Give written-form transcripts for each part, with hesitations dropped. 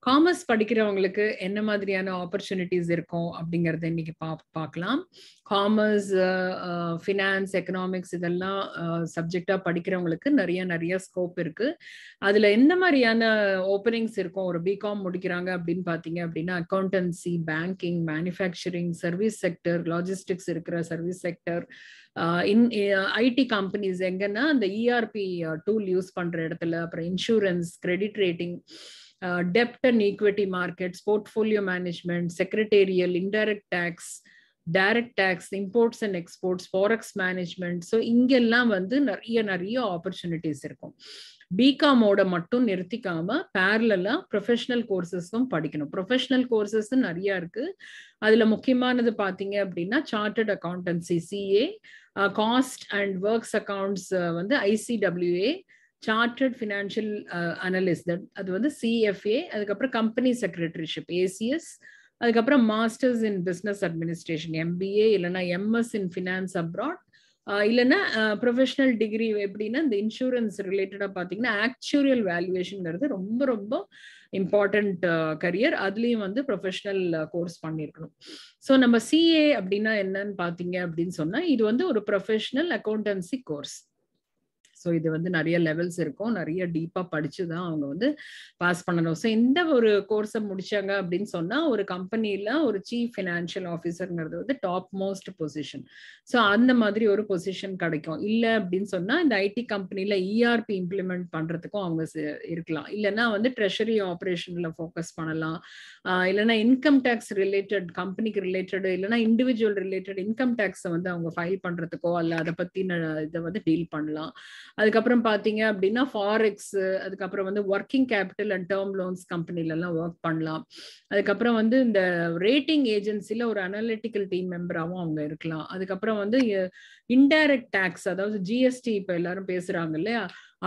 Commerce படிக்கிறவங்களுக்கு என்ன மாதிரியான ஆப்பர்ச்சுனிட்டிஸ் இருக்கும் அப்படிங்கறத இன்னைக்கு பார்க்கலாம். காமர்ஸ், ஃபினான்ஸ், எக்கனாமிக்ஸ் இதெல்லாம் சப்ஜெக்டா படிக்கிறவங்களுக்கு நிறைய ஸ்கோப் இருக்கு. அதுல எந்த மாதிரியான ஓப்பனிங்ஸ் இருக்கும்? ஒரு பிகாம் முடிக்கிறாங்க அப்படின்னு பாத்தீங்க அப்படின்னா accountancy, banking, manufacturing, service sector, logistics இருக்கிற சர்வீஸ் செக்டர், ஐடி கம்பெனிஸ் எங்கன்னா அந்த இஆர்பி டூல் யூஸ் பண்ற இடத்துல, அப்புறம் insurance, credit rating, debt and equity markets, portfolio management, secretarial, indirect tax, direct tax, imports and exports, forex management. So இங்கெல்லாம் வந்து நிறைய opportunities இருக்கும். பிகாமோட மட்டும் நிறுத்திக்காம பேரலா ப்ரொஃபஷனல் கோர்சஸும் படிக்கணும். ப்ரொஃபஷனல் கோர்சஸ் நிறைய இருக்கு. அதுல முக்கியமானது பாத்தீங்க அப்படின்னா chartered accountancy, CA, cost and works accounts வந்து ஐசிடபிள்யூஏ, சார்ட்டர்ட் ஃபினான்ஷியல் அனலிஸ்ட் அது வந்து சிஎஃப்ஏ, அதுக்கப்புறம் கம்பெனி செக்ரட்டரிஷிப் ஏசிஎஸ், அதுக்கப்புறம் masters in business administration MBA, இல்லைன்னா எம்எஸ் இன் ஃபினான்ஸ் அப்ராட், இல்லைன்னா ப்ரொஃபஷனல் டிகிரி எப்படின்னா இந்த இன்சூரன்ஸ் ரிலேட்டடா பார்த்தீங்கன்னா ஆக்சுரியல் வேல்யூவேஷன்ங்கிறது ரொம்ப இம்பார்ட்டன்ட் கரியர். அதுலேயும் வந்து ப்ரொஃபஷனல் கோர்ஸ் பண்ணியிருக்கணும். ஸோ நம்ம சிஏ அப்படின்னா என்னன்னு பார்த்தீங்க அப்படின்னு சொன்னா இது வந்து ஒரு ப்ரொஃபஷனல் அக்கௌண்டன்சி கோர்ஸ். ஸோ இது வந்து நிறைய லெவல்ஸ் இருக்கும், நிறைய டீப்பா படிச்சுதான் அவங்க வந்து பாஸ் பண்ணணும். ஸோ இந்த ஒரு கோர்ஸை முடிச்சாங்க அப்படின்னு சொன்னா ஒரு கம்பெனில ஒரு சீஃப் ஃபினான்ஷியல் ஆஃபீஸர்ங்கிறது வந்து டாப் மோஸ்ட் பொசிஷன். ஸோ அந்த மாதிரி ஒரு பொசிஷன் கிடைக்கும். இல்லை அப்படின்னு சொன்னா இந்த ஐடி கம்பெனில இஆர்பி இம்ப்ளிமெண்ட் பண்றதுக்கும் அவங்க இருக்கலாம். இல்லைன்னா வந்து ட்ரெஷரி ஆப்ரேஷன்ல ஃபோக்கஸ் பண்ணலாம், இல்லைன்னா இன்கம் டேக்ஸ் ரிலேட்டட், கம்பெனிக்கு ரிலேட்டட், இல்லைன்னா இண்டிவிஜுவல் ரிலேட்டட் இன்கம் டேக்ஸை வந்து அவங்க ஃபைல் பண்றதுக்கோ அல்ல அதை பத்தின இதை வந்து டீல் பண்ணலாம். அதுக்கப்புறம் பாத்தீங்க அப்படின்னா ஃபாரெக்ஸ், அதுக்கப்புறம் வந்து working capital and term loans கம்பெனில எல்லாம் ஒர்க் பண்ணலாம். அதுக்கப்புறம் வந்து இந்த ரேட்டிங் ஏஜென்சில ஒரு அனலிட்டிக்கல் டீம் மெம்பராகவும் அவங்க இருக்கலாம். அதுக்கப்புறம் வந்து இன்டைரக்ட் டாக்ஸ், அதாவது ஜிஎஸ்டி இப்ப எல்லாரும் பேசுறாங்க இல்லையா,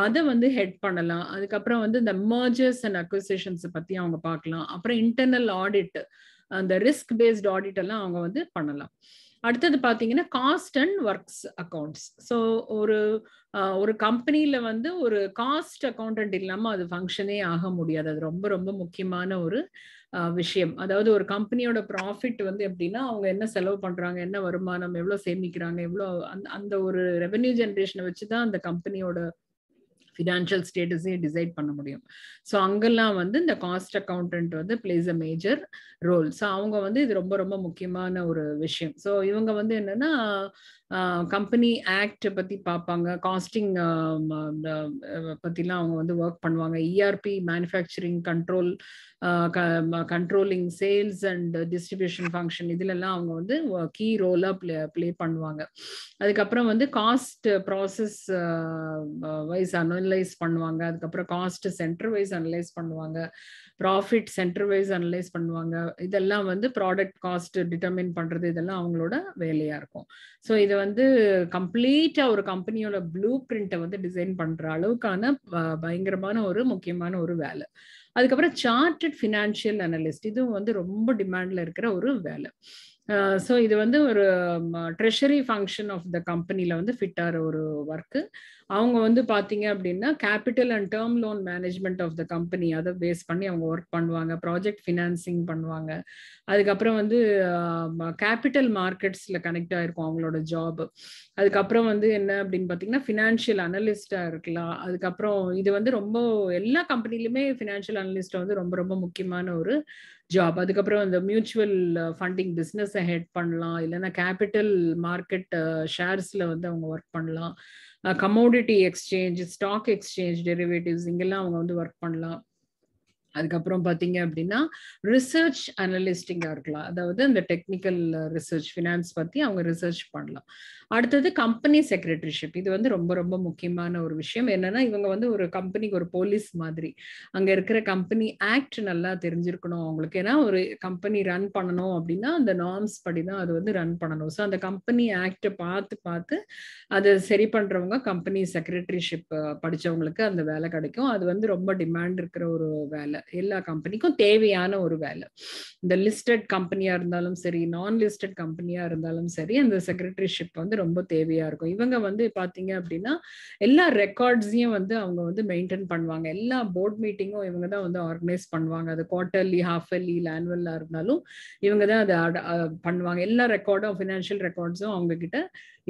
அதை வந்து ஹெட் பண்ணலாம். அதுக்கப்புறம் வந்து இந்த மர்ஜர்ஸ் அண்ட் அக்விசிஷன்ஸ் பத்தி அவங்க பார்க்கலாம். அப்புறம் இன்டர்னல் ஆடிட், அந்த ரிஸ்க் பேஸ்ட் ஆடிட் எல்லாம் அவங்க வந்து பண்ணலாம். அடுத்தது பாத்தீங்கன்னா cost and works accounts. So ஒரு கம்பெனில வந்து ஒரு காஸ்ட் அக்கௌண்டன்ட் இல்லாம அது ஃபங்க்ஷனே ஆக முடியாது. அது ரொம்ப முக்கியமான ஒரு விஷயம். அதாவது ஒரு கம்பெனியோட ப்ராஃபிட் வந்து எப்படின்னா அவங்க என்ன செலவு பண்றாங்க, என்ன வருமானம், எவ்வளவு சேமிக்கிறாங்க, எவ்வளவு அந்த ஒரு ரெவென்யூ ஜென்ரேஷனை வச்சுதான் அந்த கம்பெனியோட ஃபினான்ஷியல் ஸ்டேட்டஸே டிசைட் பண்ண முடியும். ஸோ அங்கெல்லாம் வந்து இந்த காஸ்ட் அக்கௌண்டன்ட் வந்து plays a major role. So அவங்க வந்து இது ரொம்ப முக்கியமான ஒரு விஷயம். ஸோ இவங்க வந்து என்னன்னா கம்பெனி ஆக்ட் பத்தி பார்ப்பாங்க, காஸ்டிங் பத்திலாம் அவங்க வந்து ஒர்க் பண்ணுவாங்க. ERP, manufacturing control, controlling sales and distribution function, இதுலெல்லாம் அவங்க வந்து கீ ரோலா பிளே பண்ணுவாங்க. அதுக்கப்புறம் வந்து காஸ்ட் ப்ராசஸ் வைஸ் அனலைஸ் பண்ணுவாங்க. அதுக்கப்புறம் காஸ்ட் சென்டர் வைஸ் அனலைஸ் பண்ணுவாங்க, ப்ராஃபிட் சென்டர் வைஸ் அனலைஸ் பண்ணுவாங்க. இதெல்லாம் வந்து ப்ராடக்ட் காஸ்ட் டிட்டர்மின் பண்றது, இதெல்லாம் அவங்களோட வேலையா இருக்கும். ஸோ இது வந்து கம்ப்ளீட்டா ஒரு கம்பெனியோட ப்ளூ பிரிண்ட்டை வந்து டிசைன் பண்ற அளவுக்கான பயங்கரமான ஒரு முக்கியமான ஒரு வேலை. அதுக்கப்புறம் சார்ட்டர்ட் ஃபினான்ஷியல் அனலிஸ்ட், இதுவும் வந்து ரொம்ப டிமாண்ட்ல இருக்கிற ஒரு வேலை. ஸோ இது வந்து ஒரு ட்ரெஷரி ஃபங்க்ஷன் ஆஃப் த கம்பெனில வந்து ஃபிட் ஆகிற ஒரு ஒர்க்கு. அவங்க வந்து பார்த்தீங்க அப்படின்னா capital and term loan management of the company அதை பேஸ் பண்ணி அவங்க ஒர்க் பண்ணுவாங்க. ப்ராஜெக்ட் ஃபினான்சிங் பண்ணுவாங்க. அதுக்கப்புறம் வந்து கேபிட்டல் மார்க்கெட்ஸ்ல கனெக்ட் ஆயிருக்கும் அவங்களோட ஜாப். அதுக்கப்புறம் வந்து என்ன அப்படின்னு பார்த்தீங்கன்னா ஃபினான்ஷியல் அனலிஸ்டா இருக்கலாம். அதுக்கப்புறம் இது வந்து ரொம்ப எல்லா கம்பெனிலுமே ஃபினான்ஷியல் அனலிஸ்ட் வந்து ரொம்ப முக்கியமான ஒரு ஜாப். அதுக்கப்புறம் இந்த மியூச்சுவல் ஃபண்டிங் பிஸ்னஸ் ஹெட் பண்ணலாம், இல்லைன்னா கேபிட்டல் மார்க்கெட் ஷேர்ஸ்ல வந்து அவங்க ஒர்க் பண்ணலாம். Commodity exchange, stock exchange, derivatives, இங்கெல்லாம் அவங்க வந்து ஒர்க் பண்ணலாம். அதுக்கப்புறம் பார்த்தீங்க அப்படின்னா ரிசர்ச் அனலிஸ்டிங்கா இருக்கலாம், அதாவது அந்த டெக்னிக்கல் ரிசர்ச் ஃபினான்ஸ் பத்தி அவங்க ரிசர்ச் பண்ணலாம். அடுத்தது கம்பெனி செக்ரட்டரிஷிப், இது வந்து ரொம்ப முக்கியமான ஒரு விஷயம். என்னன்னா இவங்க வந்து ஒரு கம்பெனிக்கு ஒரு போலீஸ் மாதிரி, அங்க இருக்கிற கம்பெனி ஆக்ட் நல்லா தெரிஞ்சிருக்கணும் அவங்களுக்கு. ஏன்னா ஒரு கம்பெனி ரன் பண்ணணும் அப்படின்னா அந்த நார்ம்ஸ் படி தான் அது வந்து ரன் பண்ணணும். ஸோ அந்த கம்பெனி ஆக்டை பார்த்து அதை சரி பண்றவங்க கம்பெனி செக்ரட்டரிஷிப் படிச்சவங்களுக்கு அந்த வேலை கிடைக்கும். அது வந்து ரொம்ப டிமாண்ட் இருக்கிற ஒரு வேலை. வேலை, எல்லா கம்பெனிக்கும் தேவையான ஒரு வேலை. இந்த லிஸ்டட் கம்பெனியா இருந்தாலும் சரி, நான் லிஸ்டட் கம்பெனியா இருந்தாலும் சரி, அந்த செக்ரட்டரிஷிப் வந்து ரொம்ப தேவையா இருக்கும். இவங்க வந்து பாத்தீங்க அப்படின்னா எல்லா ரெக்கார்ட்ஸையும் வந்து அவங்க வந்து மெயின்டைன் பண்ணுவாங்க. எல்லா போர்ட் மீட்டிங்கும் இவங்க தான் வந்து ஆர்கனைஸ் பண்ணுவாங்க. அது குவார்டர்லி, ஹாஃப் இயர்லி, ஆனுவலா இருந்தாலும் இவங்க தான் அதை பண்ணுவாங்க. எல்லா ரெக்கார்டும், ஃபினான்ஷியல் ரெக்கார்ட்ஸும் அவங்க கிட்ட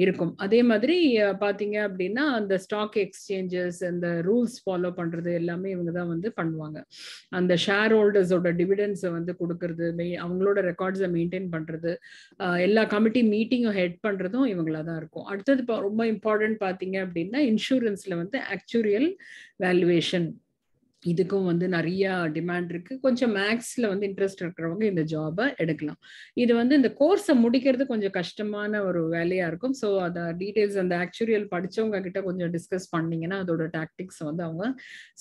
இருக்கும். அதே மாதிரி பாத்தீங்க அப்படின்னா அந்த ஸ்டாக் எக்ஸ்சேஞ்சஸ், அந்த ரூல்ஸ் ஃபாலோ பண்றது எல்லாமே இவங்க தான் வந்து பண்ணுவாங்க. அந்த ஷேர் ஹோல்டர்ஸோட டிவிடெண்ட்ஸை வந்து கொடுக்கறது, அவங்களோட ரெக்கார்ட்ஸை மெயின்டைன் பண்றது, எல்லா கமிட்டி மீட்டிங்கும் ஹெட் பண்றதும் இவங்களா தான் இருக்கும். அடுத்தது ரொம்ப இம்பார்ட்டன்ட் பாத்தீங்க அப்படின்னா இன்சூரன்ஸ்ல வந்து ஆக்சுரியல் வேல்யூவேஷன், இதுக்கும் வந்து நிறைய டிமாண்ட் இருக்கு. கொஞ்சம் மேக்ஸ்ல வந்து இன்ட்ரெஸ்ட் இருக்கிறவங்க இந்த ஜாபை எடுக்கலாம். இது வந்து இந்த கோர்ஸை முடிக்கிறது கொஞ்சம் கஷ்டமான ஒரு வேலையா இருக்கும். ஸோ அதை டீடைல்ஸ் அந்த ஆக்சுரியல் படிச்சவங்க கிட்ட கொஞ்சம் டிஸ்கஸ் பண்ணீங்கன்னா அதோட டாக்டிக்ஸ் வந்து அவங்க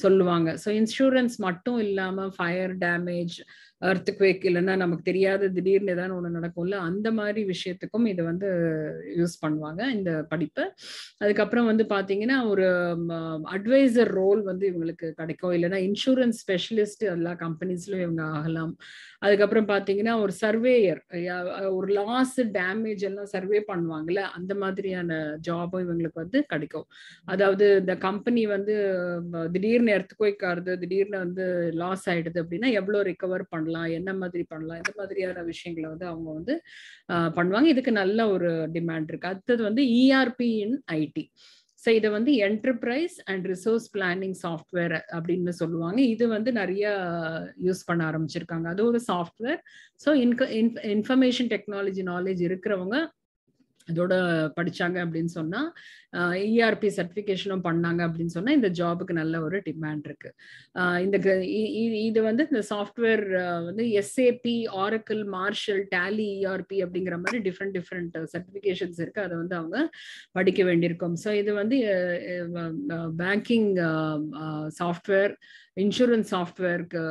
சொல்லுவாங்க. ஸோ இன்சூரன்ஸ் மட்டும் இல்லாம ஃபயர் டேமேஜ், எர்த்குவேக், இல்லைன்னா நமக்கு தெரியாத திடீர்னு ஏதாவது ஒன்று நடக்கும்ல, அந்த மாதிரி விஷயத்துக்கும் இதை வந்து யூஸ் பண்ணுவாங்க இந்த படிப்பை. அதுக்கப்புறம் வந்து பாத்தீங்கன்னா ஒரு அட்வைசர் ரோல் வந்து இவங்களுக்கு கிடைக்கும். இல்லைன்னா இன்சூரன்ஸ் ஸ்பெஷலிஸ்ட் எல்லா கம்பெனிஸ்லயும் இவங்க ஆகலாம். அதுக்கப்புறம் பாத்தீங்கன்னா ஒரு சர்வேயர், ஒரு லாஸ் டேமேஜ் எல்லாம் சர்வே பண்ணுவாங்கல்ல, அந்த மாதிரியான ஜாபும் இவங்களுக்கு வந்து கிடைக்கும். அதாவது இந்த கம்பெனி வந்து திடீர்னு எர்த்குவேக் ஆகுது, திடீர்னு வந்து லாஸ் ஆயிடுது அப்படின்னா எவ்வளவு ரிகவர் பண்ணலாம், என்ன மாதிரி பண்ணலாம், இந்த மாதிரியான விஷயங்களை வந்து அவங்க வந்து பண்ணுவாங்க. இதுக்கு நல்ல ஒரு டிமாண்ட் இருக்கு. அடுத்தது வந்து இஆர்பி இன் ஐடி. ஸோ இதை வந்து enterprise and resource planning software அப்படின்னு சொல்லுவாங்க. இது வந்து நிறைய யூஸ் பண்ண ஆரம்பிச்சிருக்காங்க. அது ஒரு software. So information technology knowledge இருக்கிறவங்க அதோட படிச்சாங்க அப்படின்னு சொன்னா, இஆர்பி சர்டிபிகேஷனும் பண்ணாங்க அப்படின்னு சொன்னா இந்த ஜாபுக்கு நல்ல ஒரு டிமாண்ட் இருக்கு. இந்த இது வந்து இந்த சாஃப்ட்வேர் வந்து SAP, Oracle, Marshal, Tally, ERP அப்படிங்கிற மாதிரி டிஃப்ரெண்ட் சர்டிபிகேஷன்ஸ் இருக்கு. அதை வந்து அவங்க படிக்க வேண்டியிருக்கும். ஸோ இது வந்து பேங்கிங் சாஃப்ட்வேர், இன்சூரன்ஸ் சாஃப்ட்வேருக்கு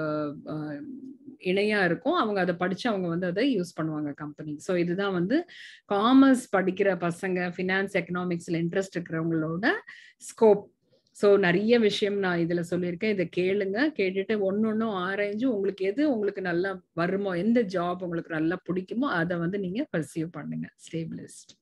இணையா இருக்கும். அவங்க அதை படிச்சு அவங்க வந்து அதை யூஸ் பண்ணுவாங்க கம்பெனி. ஸோ இதுதான் வந்து காமர்ஸ் படிக்கிற பசங்க, ஃபினான்ஸ் எக்கனாமிக்ஸ்ல இன்ட்ரெஸ்ட் இருக்கிறவங்களோட ஸ்கோப். ஸோ நிறைய விஷயம் நான் இதுல சொல்லியிருக்கேன். இதை கேளுங்க, கேட்டுட்டு ஒன்னொன்னும் ஆராய்ஞ்சு உங்களுக்கு எது உங்களுக்கு நல்லா வருமோ, எந்த ஜாப் உங்களுக்கு நல்லா பிடிக்குமோ அதை வந்து நீங்க பர்சியூ பண்ணுங்க. Stay blessed.